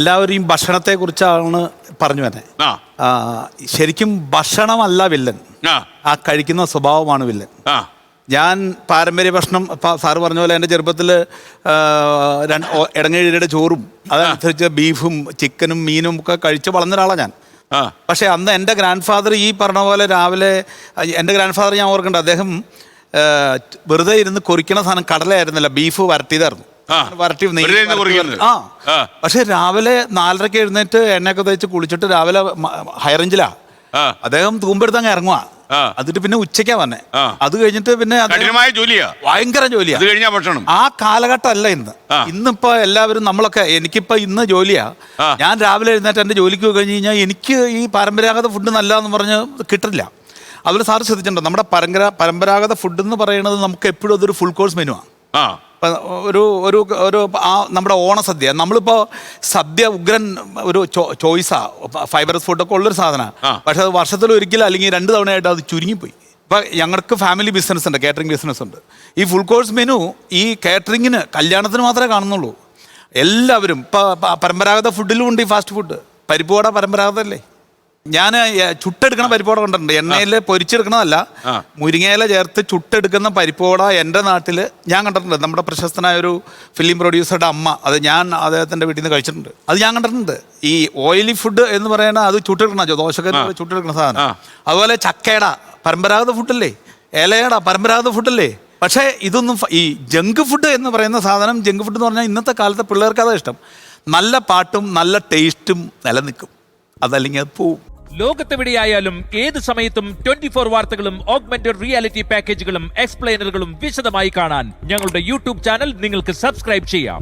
എല്ലാവരും ഭക്ഷണത്തെക്കുറിച്ചാണ് പറഞ്ഞു തന്നെ. ശരിക്കും ഭക്ഷണമല്ല വില്ലൻ, ആ കഴിക്കുന്ന സ്വഭാവമാണ് വില്ലൻ. ഞാൻ പാരമ്പര്യ ഭക്ഷണം സാറ് പറഞ്ഞ പോലെ എൻ്റെ ചെറുപ്പത്തിൽ ഇടങ്ങഴിയുടെ ചോറും അതനുസരിച്ച് ബീഫും ചിക്കനും മീനും ഒക്കെ കഴിച്ച് വളർന്ന ഒരാളാണ് ഞാൻ. പക്ഷേ അന്ന് എൻ്റെ ഗ്രാൻഡ് ഫാദർ ഈ പറഞ്ഞ പോലെ രാവിലെ എൻ്റെ ഗ്രാൻഡ് ഫാദർ ഞാൻ ഓർക്കണ്ട, അദ്ദേഹം വെറുതെ ഇരുന്ന് കൊറിക്കണ സാധനം കടലയായിരുന്നില്ല, ബീഫ് വരട്ടിയതായിരുന്നു. പക്ഷെ രാവിലെ 4:30 എഴുന്നേറ്റ് എണ്ണയൊക്കെ തേച്ച് കുളിച്ചിട്ട് രാവിലെ ഹൈറേഞ്ചിലാ അദ്ദേഹം തൂമ്പെടുത്തങ്ങ് ഇറങ്ങുക. എന്നിട്ട് പിന്നെ ഉച്ചയ്ക്കാ വന്നെ. അത് കഴിഞ്ഞിട്ട് പിന്നെ ഭയങ്കര ജോലിയാ. ആ കാലഘട്ടം അല്ല ഇന്ന്. ഇന്നിപ്പോ എല്ലാവരും നമ്മളൊക്കെ, എനിക്കിപ്പോ ഇന്ന് ജോലിയാ. ഞാൻ രാവിലെ എഴുന്നേറ്റ് എന്റെ ജോലിക്ക് കഴിഞ്ഞ് കഴിഞ്ഞാൽ എനിക്ക് ഈ പരമ്പരാഗത ഫുഡ് നല്ലതെന്ന് പറഞ്ഞ് കിട്ടില്ല. അതുപോലെ സാറ് ശ്രദ്ധിച്ചിട്ടുണ്ടോ, നമ്മുടെ പരമ്പരാഗത ഫുഡ് എന്ന് പറയുന്നത് നമുക്ക് എപ്പോഴും അതൊരു ഫുൾ കോഴ്സ് മെനു ആണ്. ഒരു ഒരു ഒരു നമ്മുടെ ഓണസദ്യ, നമ്മളിപ്പോൾ സദ്യ ഉഗ്രൻ ഒരു ചോയ്സാ, ഫൈബറസ് ഫുഡൊക്കെ ഉള്ളൊരു സാധനമാണ്. പക്ഷെ അത് വർഷത്തിൽ ഒരിക്കലും അല്ലെങ്കിൽ 2 തവണയായിട്ട് അത് ചുരുങ്ങിപ്പോയി. ഇപ്പം ഞങ്ങൾക്ക് ഫാമിലി ബിസിനസ് ഉണ്ട്, കാറ്ററിംഗ് ബിസിനസ് ഉണ്ട്. ഈ ഫുൾ കോഴ്സ് മെനു ഈ കാറ്ററിങ്ങിന് കല്യാണത്തിന് മാത്രമേ കാണുന്നുള്ളൂ. എല്ലാവരും ഇപ്പം പരമ്പരാഗത ഫുഡിലും ഉണ്ട് ഈ ഫാസ്റ്റ് ഫുഡ്. പരിപ്പുവട പരമ്പരാഗതല്ലേ? ഞാൻ ചുട്ടെടുക്കണ പരിപ്പോട കണ്ടിട്ടുണ്ട്, എണ്ണയിൽ പൊരിച്ചെടുക്കണതല്ല, മുരിങ്ങയില ചേർത്ത് ചുട്ടെടുക്കുന്ന പരിപ്പോട എൻ്റെ നാട്ടിൽ ഞാൻ കണ്ടിട്ടുണ്ട്. നമ്മുടെ പ്രശസ്തനായ ഒരു ഫിലിം പ്രൊഡ്യൂസറുടെ അമ്മ, അത് ഞാൻ അദ്ദേഹത്തിൻ്റെ വീട്ടിൽ നിന്ന് കഴിച്ചിട്ടുണ്ട്, അത് ഞാൻ കണ്ടിട്ടുണ്ട്. ഈ ഓയിലി ഫുഡ് എന്ന് പറയുന്നത് അത് ചുട്ടെടുക്കണം, ദോശക്കരി ചുട്ടെടുക്കുന്ന സാധനം. അതുപോലെ ചക്കയട പരമ്പരാഗത ഫുഡല്ലേ, ഇലയട പരമ്പരാഗത ഫുഡല്ലേ. പക്ഷേ ഇതൊന്നും ഈ ജങ്ക് ഫുഡ് എന്ന് പറയുന്ന സാധനം, ജങ്ക് ഫുഡ് എന്ന് പറഞ്ഞാൽ ഇന്നത്തെ കാലത്തെ പിള്ളേർക്ക് അതാ ഇഷ്ടം. നല്ല പാട്ടും നല്ല ടേസ്റ്റും നിലനിൽക്കും, അതല്ലെങ്കിൽ അത് പോവും. ലോകത്തെവിടെയായാലും ഏത് സമയത്തും 24 വാർത്തകളും ഓഗ്മെന്റഡ് റിയാലിറ്റി പാക്കേജുകളും എക്സ്പ്ലെയിനറുകളും വിശദമായി കാണാൻ ഞങ്ങളുടെ യൂട്യൂബ് ചാനൽ നിങ്ങൾക്ക് സബ്സ്ക്രൈബ് ചെയ്യാം.